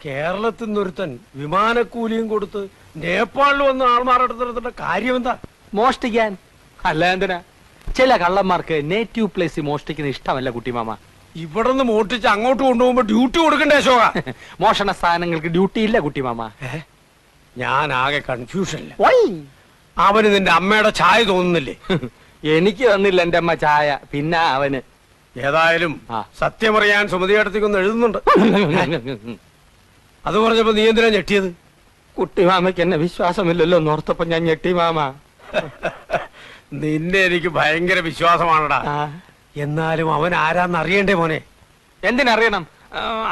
കേരളത്തിൽ നിന്നൊരുത്തൻ വിമാനക്കൂലിയും കൊടുത്ത് നേപ്പാളിൽ വന്ന് ആൾമാരെടുത്തിടത്തിന്റെ കാര്യം എന്താ? മോഷ്ടിക്കാൻ. അല്ല എന്തിനാ? ചില കള്ളന്മാർക്ക് നേറ്റീവ് പ്ലേസ് മോഷ്ടിക്കുന്ന ഇഷ്ടമല്ല കുട്ടിമാമ. ഇവിടെ നിന്ന് മോഷ്ടിച്ച് അങ്ങോട്ട് കൊണ്ടുപോകുമ്പോ ഡ്യൂട്ടി കൊടുക്കണ്ടേ അശോക? മോഷണ സ്ഥാനങ്ങൾക്ക് ഡ്യൂട്ടി ഇല്ല കുട്ടിമാമ. ഞാൻ ആകെ കൺഫ്യൂഷനില്ല. അവന് നിന്റെ അമ്മയുടെ ചായ തോന്നുന്നില്ലേ? എനിക്ക് തന്നില്ല എന്റെ അമ്മ ചായ, പിന്നെ അവന്. ഏതായാലും സത്യമറിയാൻ സുമതിയേട്ടത്തിക്കൊന്ന് എഴുതുന്നുണ്ട്. അത് പറഞ്ഞപ്പോ നീ എന്തിനാ ഞെട്ടിയത്? കുട്ടിമാമയ്ക്ക് എന്നെ വിശ്വാസമില്ലല്ലോ എന്നോർത്തപ്പോ ഞാൻ ഞെട്ടി മാമ. നിന്നെ എനിക്ക് ഭയങ്കര വിശ്വാസമാണടാ. എന്നാലും അവൻ ആരാന്ന് അറിയണ്ടേ മോനെ? എന്തിനറിയണം?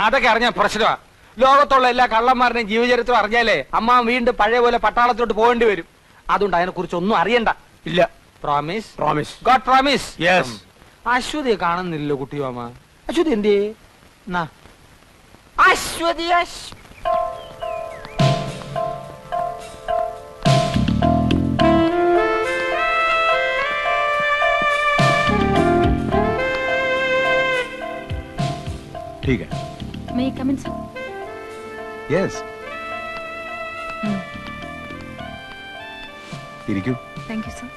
അതൊക്കെ അറിഞ്ഞാൽ പ്രശ്നമാ. ലോകത്തുള്ള എല്ലാ കള്ളന്മാരുടെയും ജീവചരിത്രം അറിഞ്ഞാലേ അമ്മ വീണ്ടും പഴയ പോലെ പട്ടാളത്തോട്ട് പോകേണ്ടി വരും. അതുകൊണ്ട് അതിനെ കുറിച്ച് ഒന്നും അറിയണ്ട. ഇല്ല. Promise? Promise. God promise. Yes. അശ്വതിയെ കാണുന്നില്ലല്ലോ കുട്ടിമാമ. അശ്വതി എന്തേ? അശ്വതി ठीक है. May I come in, sir? Yes. ഇരിക്കൂ. Thank you, sir.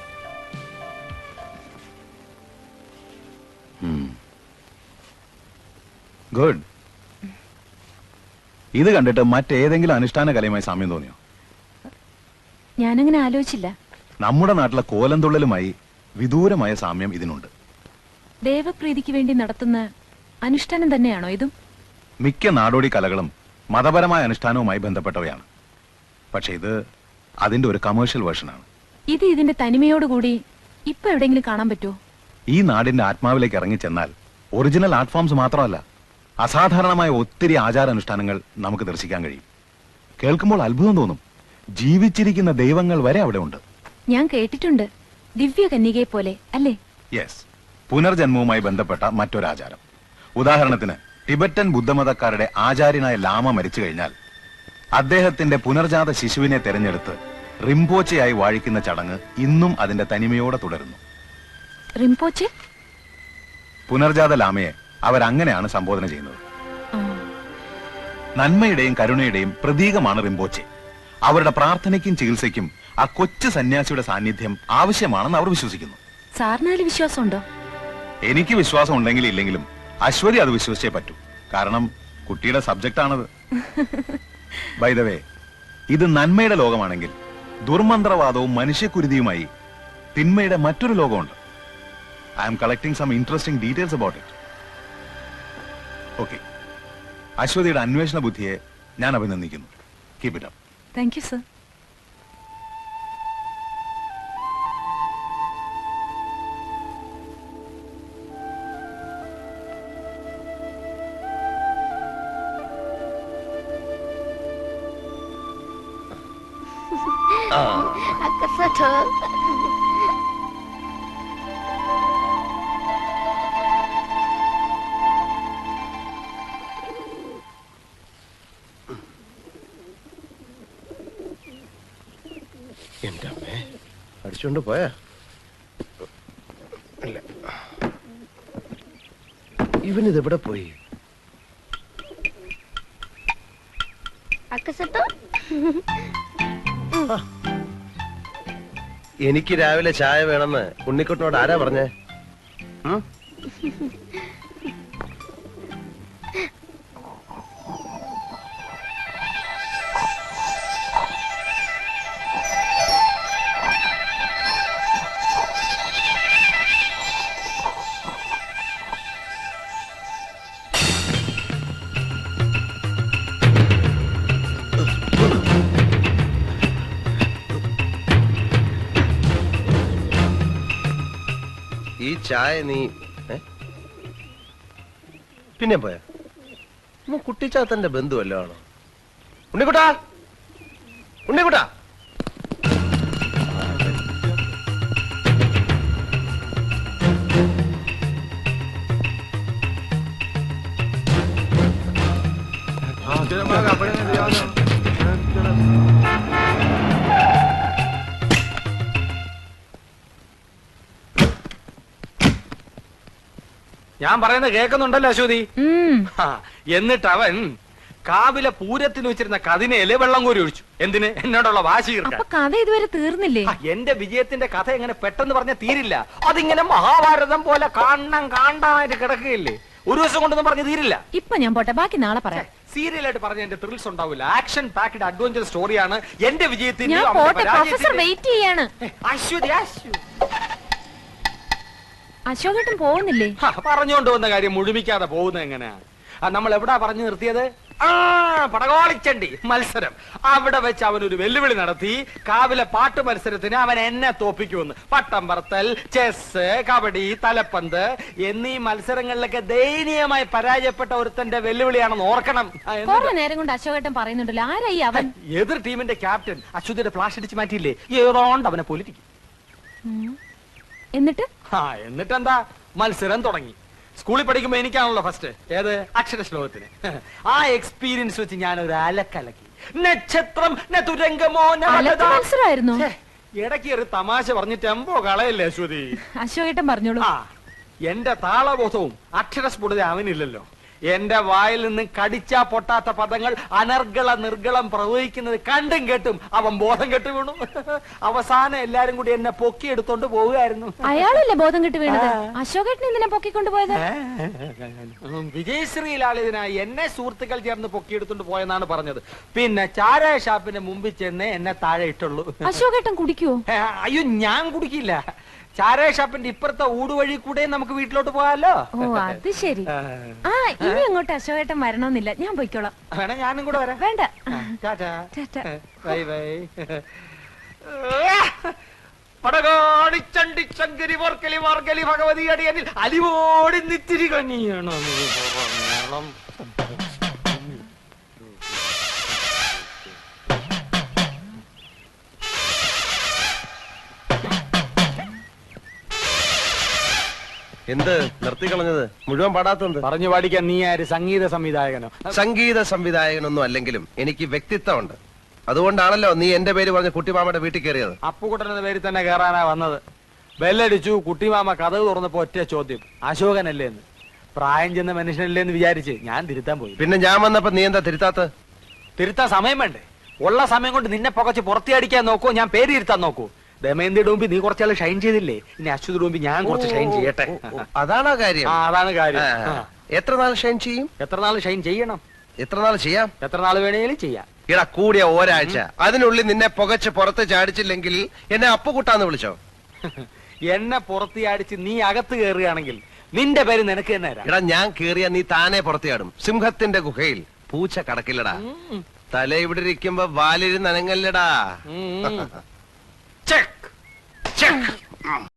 ഗുഡ്. ഇത് കണ്ടിട്ട് മറ്റേതെങ്കിലും അനുഷ്ഠാന കലയുമായി സാമ്യം തോന്നിയോ? ഞാനങ്ങനെ ആലോചിച്ചില്ല. നമ്മുടെ നാട്ടിലെ കോലംതുള്ളലുമായി വിദൂരമായ സാമ്യം ഇതിനുണ്ട്. ദേവപ്രീതിക്ക് വേണ്ടി നടത്തുന്ന അനുഷ്ഠാനം തന്നെയാണോ ഇതും? മിക്ക നാടോടി കലകളും മതപരമായ അനുഷ്ഠാനവുമായി ബന്ധപ്പെട്ടവയാണ്. പക്ഷെ ഇത് അതിന്റെ ഒരു കമേഴ്ഷ്യൽ വേർഷനാണ്. ഇത് ഇതിന്റെ തനിമയോടുകൂടി ഇപ്പൊ എവിടെയെങ്കിലും കാണാൻ പറ്റുമോ? ഈ നാടിന്റെ ആത്മാവിലേക്ക് ഇറങ്ങിച്ചെന്നാൽ ഒറിജിനൽ ആർട്ട് ഫോംസ് മാത്രമല്ല, അസാധാരണമായ ഒത്തിരി ആചാരാനുഷ്ഠാനങ്ങൾ നമുക്ക് ദർശിക്കാൻ കഴിയും. കേൾക്കുമ്പോൾ അത്ഭുതം തോന്നും. ജീവിച്ചിരിക്കുന്ന ദൈവങ്ങൾ വരെ അവിടെ ഉണ്ട്. ഞാൻ കേട്ടിട്ടുണ്ട്, ദിവ്യ കന്യകയെ പോലെ അല്ലേ? യെസ്. പുനർജന്മവുമായി ബന്ധപ്പെട്ട മറ്റൊരാചാരം. ഉദാഹരണത്തിന് ടിബറ്റൻ ബുദ്ധമതക്കാരുടെ ആചാര്യനായ ലാമ മരിച്ചു കഴിഞ്ഞാൽ അദ്ദേഹത്തിന്റെ പുനർജാത ശിശുവിനെ തെരഞ്ഞെടുത്ത് റിംപോച്ചയായി വാഴിക്കുന്ന ചടങ്ങ് ഇന്നും അതിന്റെ തനിമയോടെ തുടരുന്നു. റിംപോച്ചെ? പുനർജാത ലാമയെ അവരങ്ങനെയാണ് സംബോധന ചെയ്യുന്നത്. നന്മയുടെയും കരുണയുടെയും പ്രതീകമാണ് റിംപോച്ചെ. അവരുടെ പ്രാർത്ഥനയ്ക്കും ചികിത്സയ്ക്കും ആ കൊച്ചു സന്യാസിയുടെ സാന്നിധ്യം ആവശ്യമാണെന്ന് അവർ വിശ്വസിക്കുന്നു. സാറിനാല് വിശ്വാസമുണ്ടോ? എനിക്ക് വിശ്വാസം ഉണ്ടെങ്കിലും ഇല്ലെങ്കിലും അശ്വതി അത് വിശ്വസിച്ചേ പറ്റൂ. കാരണം കുട്ടിയുടെ സബ്ജക്റ്റ് ആണത്. ബൈ ദ വേ, ഇത് നന്മയുടെ ലോകമാണെങ്കിൽ ദുർമന്ത്രവാദവും മനുഷ്യക്കുരുതിയുമായി തിന്മയുടെ മറ്റൊരു ലോകമുണ്ട്. I am collecting some interesting details about it. Okay, അശ്വതിയുടെ അന്വേഷണ ബുദ്ധിയെ ഞാൻ അഭിനന്ദിക്കുന്നു. Keep it up. Thank you, sir. എന്റെ അമ്മേ, അടിച്ചോണ്ട് പോയാ? ഇവനിതെവിടെ പോയി? എനിക്ക് രാവിലെ ചായ വേണമെന്ന് ഉണ്ണിക്കുട്ടനോട് ആരാ പറഞ്ഞേ? ഈ ചായ നീ പിന്നെ പോയാ? കുട്ടിച്ചാത്തന്റെ ബന്ധുവല്ലോ ആണോ? ഉണ്ണിക്കുട്ടാ, ഉണ്ണിക്കുട്ടാ, ഞാൻ പറയുന്നത് കേൾക്കുന്നുണ്ടല്ലോ അശ്വതി? എന്നിട്ട് അവൻ കാവിലെ പൂരത്തിന് വെച്ചിരുന്ന കതിനയില് വെള്ളം കോരി ഒഴിച്ചു. എന്തിന്? എന്നോടുള്ള വാശി തീർക്കാൻ. അപ്പൊ കഥ ഇതുവരെ തീർന്നില്ലേ? എന്റെ വിജയത്തിന്റെ കഥ എങ്ങനെ പെട്ടെന്ന് പറഞ്ഞ തീരില്ല. അതിങ്ങനെ മഹാഭാരതം പോലെ കാണാനായിട്ട് കിടക്കുകയില്ലേ. ഒരു ദിവസം കൊണ്ടൊന്നും പറഞ്ഞ് തീരില്ല. ഇപ്പൊ ഞാൻ പോട്ടെ, ബാക്കി നാളെ പറയാം. സീരിയലായിട്ട് പറഞ്ഞ എന്റെ ത്രിൽസ് ഉണ്ടാവില്ല. ആക്ഷൻ പാക്ഡ് അഡ്വഞ്ചർ സ്റ്റോറിയാണ് എന്റെ വിജയത്തിന്റെ. ഞാൻ പോട്ടെ, പ്രൊഫസർ വെയിറ്റ് ചെയ്യാണ്. അശ്വതി അശോകേട്ടൻ പോകുന്നില്ലേ? പറഞ്ഞുകൊണ്ട് വന്ന കാര്യം മുഴുമിക്കാതെ പോകുന്നത് എങ്ങനെയാ? നമ്മൾ എവിടാ പറഞ്ഞു നിർത്തിയത്? പടകോളിച്ചണ്ടി മത്സരം. അവിടെ വെച്ച് അവൻ ഒരു വെല്ലുവിളി നടത്തി. കാവിലെ പാട്ട് മത്സരത്തിന് അവൻ എന്നെ തോപ്പിക്കുമെന്ന്. പട്ടം പറത്തൽ, ചെസ്, കബഡി, തലപ്പന്ത് എന്നീ മത്സരങ്ങളിലൊക്കെ ദയനീയമായി പരാജയപ്പെട്ട ഒരുത്തന്റെ വെല്ലുവിളിയാണെന്ന് ഓർക്കണം. കുറെ നേരം കൊണ്ട് അശോകേട്ടൻ പറയുന്നുണ്ടല്ലോ, ആരായി അവൻ? എതിർ ടീമിന്റെ ക്യാപ്റ്റൻ അശ്വതിയുടെ ഫ്ലാഷ് അടിച്ച് മാറ്റിയില്ലേ, ഏതോണ്ട് അവനെ പൊലിറ്റിക്കും. എന്നിട്ട് എന്നിട്ടെന്താ, മത്സരം തുടങ്ങി. സ്കൂളിൽ പഠിക്കുമ്പോ എനിക്കാണല്ലോ ഫസ്റ്റ്. ഏത്? അക്ഷര ശ്ലോകത്തിന്. ആ എക്സ്പീരിയൻസ് വെച്ച് ഞാൻ ഒരു അലക്കലക്കി. നക്ഷത്രം മത്സരമായിരുന്നു. ഇടയ്ക്ക് ഒരു തമാശ പറഞ്ഞ് ടെമ്പോ കളയല്ലേ അശ്വതി. അശോകേട്ടൻ പറഞ്ഞോളൂ. എന്റെ താളബോധവും അക്ഷരസ്ഫുടത അവനില്ലല്ലോ. എന്റെ വായിൽ നിന്ന് കടിച്ചാ പൊട്ടാത്ത പദങ്ങൾ അനർഗള നിർഗളം പ്രവഹിക്കുന്നത് കണ്ടും കേട്ടും അവൻ ബോധം കെട്ടു വീണു. അവസാനം എല്ലാരും കൂടി എന്നെ പൊക്കിയെടുത്തോണ്ട് പോവുകയായിരുന്നു. അയാളല്ലേ ബോധം കെട്ട് വീണത്? അശോകേട്ടൻ എന്തിനാ പൊക്കിക്കൊണ്ടുപോയത്? വിജയശ്രീലാളിതനായി എന്നെ സുഹൃത്തുക്കൾ ചേർന്ന് പൊക്കിയെടുത്തോണ്ട് പോയെന്നാണ് പറഞ്ഞത്. പിന്നെ ചാരായ ഷാപ്പിന്റെ മുമ്പിൽ ചെന്ന് എന്നെ താഴെ ഇട്ടുള്ളൂ. അശോകേട്ടൻ കുടിക്കുവോ? അയ്യോ, ഞാൻ കുടിക്കില്ല. ചാരായ ഷാപ്പിന്റെ ഇപ്പുറത്തെ ഊടുവഴി കൂടെ നമുക്ക് വീട്ടിലോട്ട് പോകാലോ. ഓ, അത് ശരി. ഇനി അങ്ങോട്ട് അശോകേട്ടൻ വരണമെന്നില്ല, ഞാൻ പോയിക്കോളാം. വേണേ ഞാനും കൂടെ വരാം. വേണ്ട. ടാറ്റാ. Bye bye. പടകാടിച്ചണ്ടി ചങ്കരി വർക്കലി വർക്കലി ഭഗവതി അടിയനിൽ അലിവോടി നിത്തിരി കണിയണം. എന്ത് നിർത്തി കളഞ്ഞത്? മുഴുവൻ പാടാത്തത്? പറഞ്ഞു പാടിക്കാൻ നീ ആര്? സംഗീത സംവിധായകനോ? സംഗീത സംവിധായകനൊന്നും അല്ലെങ്കിലും എനിക്ക് വ്യക്തിത്വമുണ്ട്. അതുകൊണ്ടാണല്ലോ നീ എന്റെ പേര് പറഞ്ഞ കുട്ടിമാമയുടെ വീട്ടിൽ കയറിയത്. അപ്പുകുട്ടന്റെ പേരിൽ തന്നെ കയറാനാ വന്നത്. ബെല്ലടിച്ചു. കുട്ടിമാമ കഥവ് തുറന്നപ്പോ ഒറ്റ ചോദ്യം, അശോകനല്ലേ എന്ന്. പ്രായം ചെന്ന മനുഷ്യനല്ലേ എന്ന് വിചാരിച്ച് ഞാൻ തിരുത്താൻ പോയി. പിന്നെ ഞാൻ വന്നപ്പോ നീ എന്താ തിരുത്താത്ത? തിരുത്താൻ സമയം വേണ്ടേ? ഉള്ള സമയം കൊണ്ട് നിന്നെ പുകച്ച് പുറത്തിയടിക്കാൻ നോക്കൂ, ഞാൻ പേര് തിരുത്താൻ നോക്കൂ. ദമയന്തിയുടെ മുമ്പിൽ നീ കുറച്ചാൾ ഷൈൻ ചെയ്തില്ലേ, ഇനി അശ്വതിയുടെ മുമ്പിൽ ഞാൻ കുറച്ച് ഷൈൻ ചെയ്യട്ടെ. അതാണോ കാര്യം? അതാണ് കാര്യം. എത്ര നാൾ ഷൈൻ ചെയ്യും? എത്ര നാൾ ഷൈൻ ചെയ്യണം? എത്ര നാൾ ചെയ്യാം? എത്ര നാൾ വേണേലും ചെയ്യാം. ഇടാ, കൂടിയ ഒരാഴ്ച. അതിനുള്ളിൽ നിന്നെ പുകച്ച് പുറത്ത് ചാടിച്ചില്ലെങ്കിൽ എന്നെ അപ്പുകുട്ടാന്ന് വിളിച്ചോ. എന്നെ പുറത്ത് ചാടിച്ച് നീ അകത്ത് കയറുകയാണെങ്കിൽ നിന്റെ പേര് നിനക്ക് തന്നെ തരാം. എടാ, ഞാൻ കേറിയ നീ താനെ പുറത്തിയാടും. സിംഹത്തിന്റെ ഗുഹയിൽ പൂച്ച കടക്കില്ലടാ. തല ഇവിടെ ഇരിക്കുമ്പോ വാലിരുന്ന് അനങ്ങല്ലടാ. Check check.